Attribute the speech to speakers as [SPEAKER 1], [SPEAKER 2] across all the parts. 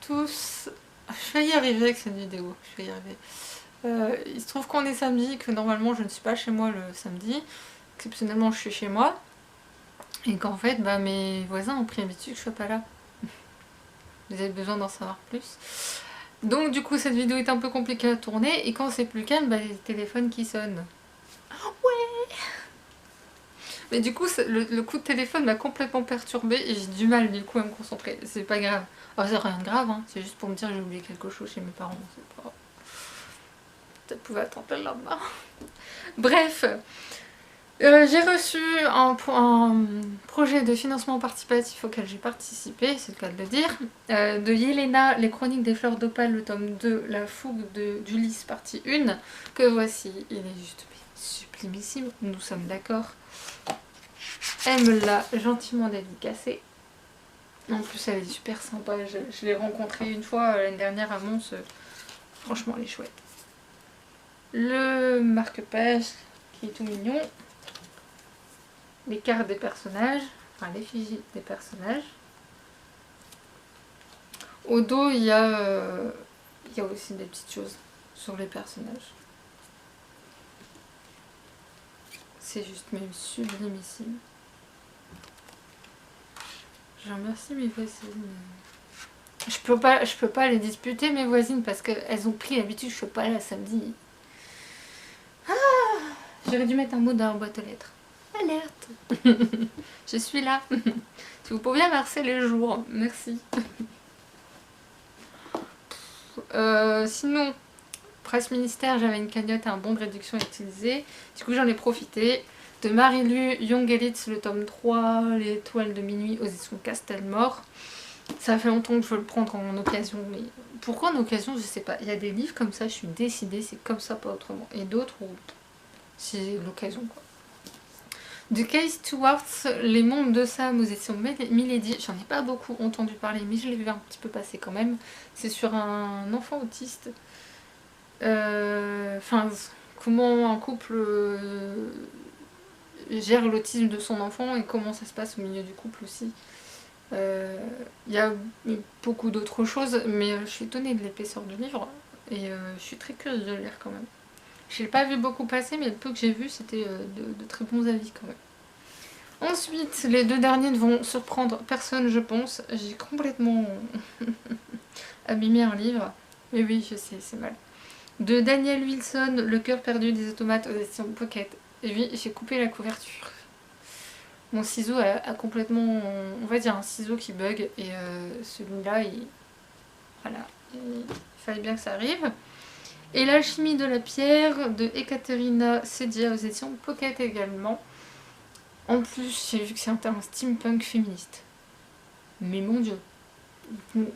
[SPEAKER 1] tous. Je vais y arriver avec cette vidéo, je vais y arriver. Il se trouve qu'on est samedi, que normalement je ne suis pas chez moi le samedi. Exceptionnellement je suis chez moi. Et qu'en fait mes voisins ont pris l'habitude que je sois pas là. Vous avez besoin d'en savoir plus. Donc du coup cette vidéo est un peu compliquée à tourner. Et quand c'est plus calme, il y a les téléphones qui sonnent. Ouais. Mais du coup le coup de téléphone m'a complètement perturbée. Et j'ai du mal du coup à me concentrer. C'est pas grave. Alors c'est rien de grave, hein. C'est juste pour me dire que j'ai oublié quelque chose chez mes parents. C'est pas... Ça pouvait attendre le lendemain. Bref, j'ai reçu un projet de financement participatif auquel j'ai participé, c'est le cas de le dire, de Yelena, Les Chroniques des Fleurs d'Opale, le tome 2, La Fougue d'Ulysse, partie 1, que voici. Il est juste sublimissime, nous sommes d'accord. Elle me l'a gentiment dédicacé. En plus, elle est super sympa. Je l'ai rencontrée une fois l'année dernière à Mons. Franchement, elle est chouette. Le marque-page qui est tout mignon. Les cartes des personnages, enfin l'effigie des personnages. Au dos, il y a aussi des petites choses sur les personnages. C'est juste même sublimissime. Je remercie mes voisines. Je peux pas les disputer mes voisines parce qu'elles ont pris l'habitude, je suis pas là samedi. Ah, j'aurais dû mettre un mot dans la boîte aux lettres. Alerte. Je suis là. Si vous pouviez verser les jours, merci. Sinon, presse ministère, j'avais une cagnotte et un bon de réduction utilisé. Du coup, j'en ai profité. De Marie-Lu Young Elite, le tome 3, L'étoile de minuit aux éditions Castelmore. Ça fait longtemps que je veux le prendre en occasion. Mais pourquoi en occasion, je sais pas. Il y a des livres comme ça, je suis décidée, c'est comme ça, pas autrement. Et d'autres où c'est l'occasion, quoi. De Kay Stewart, Les mondes de Sam aux éditions Milady. J'en ai pas beaucoup entendu parler, mais je l'ai vu un petit peu passer quand même. C'est sur un enfant autiste. Enfin, comment un couple gère l'autisme de son enfant et comment ça se passe au milieu du couple aussi. Il y a beaucoup d'autres choses, mais je suis étonnée de l'épaisseur du livre et je suis très curieuse de le lire quand même. Je l'ai pas vu beaucoup passer, mais le peu que j'ai vu, c'était de très bons avis quand même. Ensuite, les deux derniers ne vont surprendre personne, je pense. J'ai complètement abîmé un livre. Mais oui, je sais, c'est mal. De Daniel Wilson, Le cœur perdu des automates aux éditions Pocket. Et oui, j'ai coupé la couverture. Mon ciseau a complètement, on va dire, un ciseau qui bug. Et celui-là, voilà, il fallait bien que ça arrive. Et L'alchimie de la pierre de Ekaterina Sedia aux éditions Pocket également. En plus, j'ai vu que c'était un steampunk féministe. Mais mon dieu. Voilà.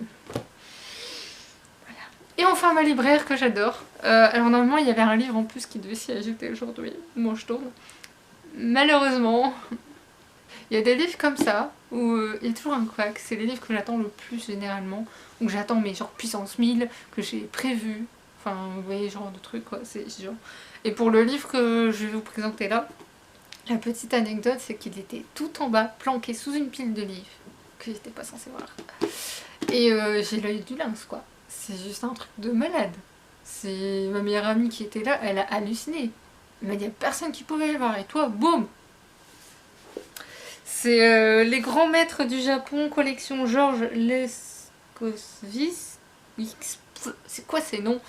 [SPEAKER 1] Et enfin ma libraire que j'adore. Alors normalement il y avait un livre en plus qui devait s'y ajouter aujourd'hui. Bon, je tourne. Malheureusement, il y a des livres comme ça où il y a toujours un couac. C'est les livres que j'attends le plus généralement. Où j'attends mes genre puissance 1000 que j'ai prévu. Enfin, vous voyez, genre de trucs quoi. C'est genre. Et pour le livre que je vais vous présenter là, la petite anecdote, c'est qu'il était tout en bas, planqué sous une pile de livres que j'étais pas censée voir. Et j'ai l'œil du lynx, quoi. C'est juste un truc de malade. C'est ma meilleure amie qui était là, elle a halluciné. Elle m'a dit, il n'y a personne qui pouvait le voir. Et toi, boum. C'est Les grands maîtres du Japon, collection Georges Lescosvis. C'est quoi ces noms?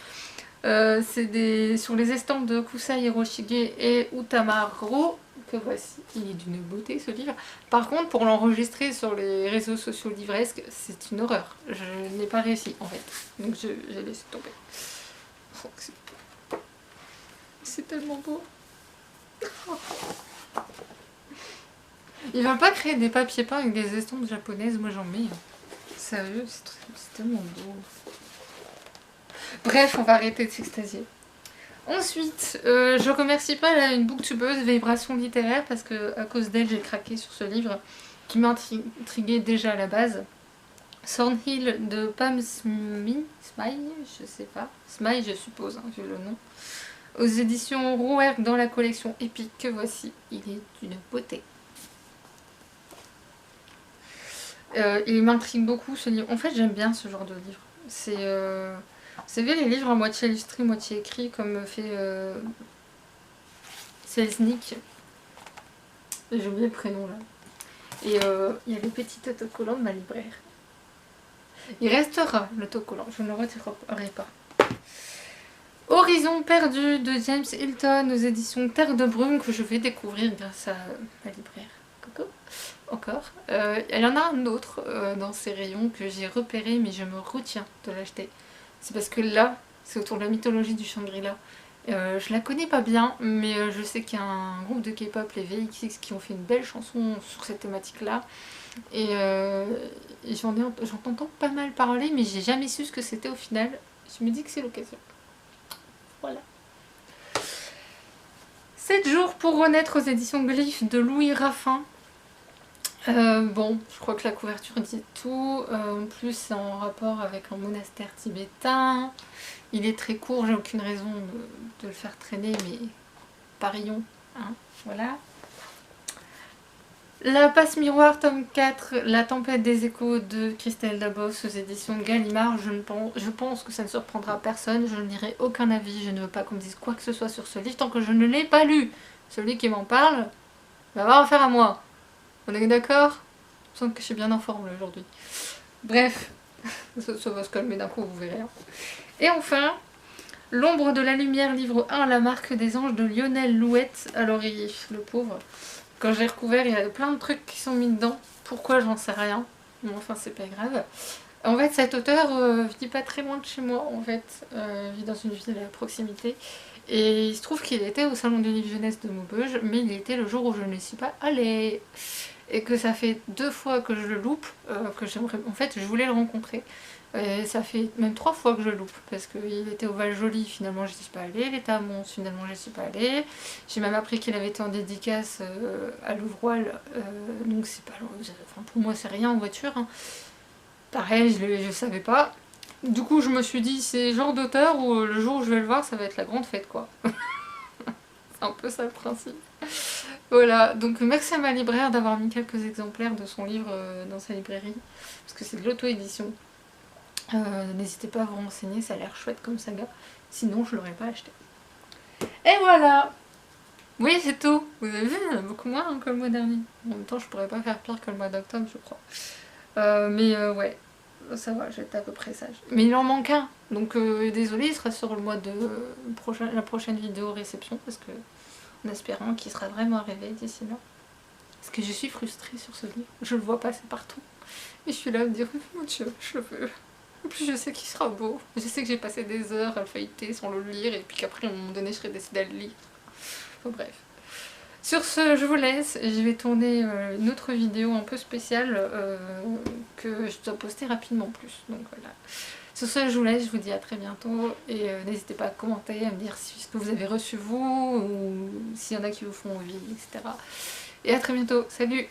[SPEAKER 1] C'est sur les estampes de Kusai Hiroshige et Utamaro, que voici. Il est d'une beauté ce livre. Par contre, pour l'enregistrer sur les réseaux sociaux livresques, c'est une horreur. Je n'ai pas réussi en fait. Donc j'ai laissé tomber. Oh, c'est tellement beau. Ils veulent pas créer des papiers peints avec des estampes japonaises, moi j'en mets. Sérieux, c'est tellement beau. Bref, on va arrêter de s'extasier. Ensuite, je remercie pas une booktubeuse Vibration littéraire parce que à cause d'elle j'ai craqué sur ce livre qui m'intriguait déjà à la base. Thornhill de Pam Smile, je sais pas, Smile je suppose, hein, vu le nom. Aux éditions Rouergue dans la collection épique que voici, il est d'une beauté. Il m'intrigue beaucoup ce livre. En fait j'aime bien ce genre de livre. C'est... Vous savez, les livres à moitié illustrés, moitié écrits, comme fait Selznick. J'ai oublié le prénom là. Et il y a les petits autocollants de ma libraire. Il restera l'autocollant, je ne le retirerai pas. Horizon perdu de James Hilton aux éditions Terre de Brume, que je vais découvrir grâce à ma libraire. Coucou. Encore. Il y en a un autre dans ces rayons que j'ai repéré, mais je me retiens de l'acheter. C'est parce que là, c'est autour de la mythologie du Shangri-La. Je la connais pas bien, mais je sais qu'il y a un groupe de K-pop, les VXX, qui ont fait une belle chanson sur cette thématique-là. Et j'entends pas mal parler, mais j'ai jamais su ce que c'était au final. Je me dis que c'est l'occasion. Voilà. 7 jours pour renaître aux éditions Glyph de Louis Raffin. Bon, je crois que la couverture dit tout. En plus, c'est en rapport avec un monastère tibétain. Il est très court, j'ai aucune raison de le faire traîner, mais parions. Hein, voilà. La passe miroir, tome 4, La tempête des échos de Christelle Dabos aux éditions Gallimard. Je pense que ça ne surprendra personne, je ne lirai aucun avis, je ne veux pas qu'on me dise quoi que ce soit sur ce livre tant que je ne l'ai pas lu. Celui qui m'en parle va avoir affaire à moi. On est d'accord? Il me semble que je suis bien informée aujourd'hui. Bref, ça va se calmer d'un coup, vous verrez. Et enfin, L'ombre de la lumière, livre 1, La marque des anges de Lionel Louette. Alors, le pauvre, quand j'ai recouvert, il y avait plein de trucs qui sont mis dedans. Pourquoi, j'en sais rien. Bon, enfin, c'est pas grave. En fait, cet auteur vit pas très loin de chez moi, en fait. Vit dans une ville à proximité. Et il se trouve qu'il était au salon du livre jeunesse de Maubeuge, mais il était le jour où je ne suis pas allée. Et que ça fait 2 fois que je le loupe, que j'aimerais... En fait, je voulais le rencontrer. Et ça fait même 3 fois que je le loupe, parce qu'il était au Val-Joli, finalement j'y suis pas allée, il était à Mons, finalement j'y suis pas allée. J'ai même appris qu'il avait été en dédicace à Louvroil, donc c'est pas loin, enfin, pour moi c'est rien en voiture. Hein. Pareil, je savais pas. Du coup je me suis dit, c'est le genre d'auteur où le jour où je vais le voir, ça va être la grande fête quoi. C'est un peu ça le principe. Voilà, donc merci à ma libraire d'avoir mis quelques exemplaires de son livre dans sa librairie, parce que c'est de l'auto-édition. N'hésitez pas à vous renseigner, ça a l'air chouette comme saga, sinon je l'aurais pas acheté. Et voilà. Oui, c'est tout. Vous avez vu, il y en a beaucoup moins hein, que le mois dernier. En même temps, je pourrais pas faire pire que le mois d'octobre, je crois. Mais ouais, ça va, j'étais à peu près sage. Mais il en manque un, donc désolé, il sera sur le mois de la prochaine vidéo réception, parce que en espérant qu'il sera vraiment arrivé d'ici là. Parce que je suis frustrée sur ce livre, je le vois passer partout. Et je suis là à me dire, mon Dieu, je le veux. En plus je sais qu'il sera beau, je sais que j'ai passé des heures à le feuilleter sans le lire et puis qu'après à un moment donné je serais décidée à le lire. Enfin bref. Sur ce, je vous laisse, je vais tourner une autre vidéo un peu spéciale que je dois poster rapidement en plus. Donc voilà. Sur ce, je vous laisse, je vous dis à très bientôt et n'hésitez pas à commenter, à me dire ce que vous avez reçu vous ou s'il y en a qui vous font envie, etc. Et à très bientôt, salut!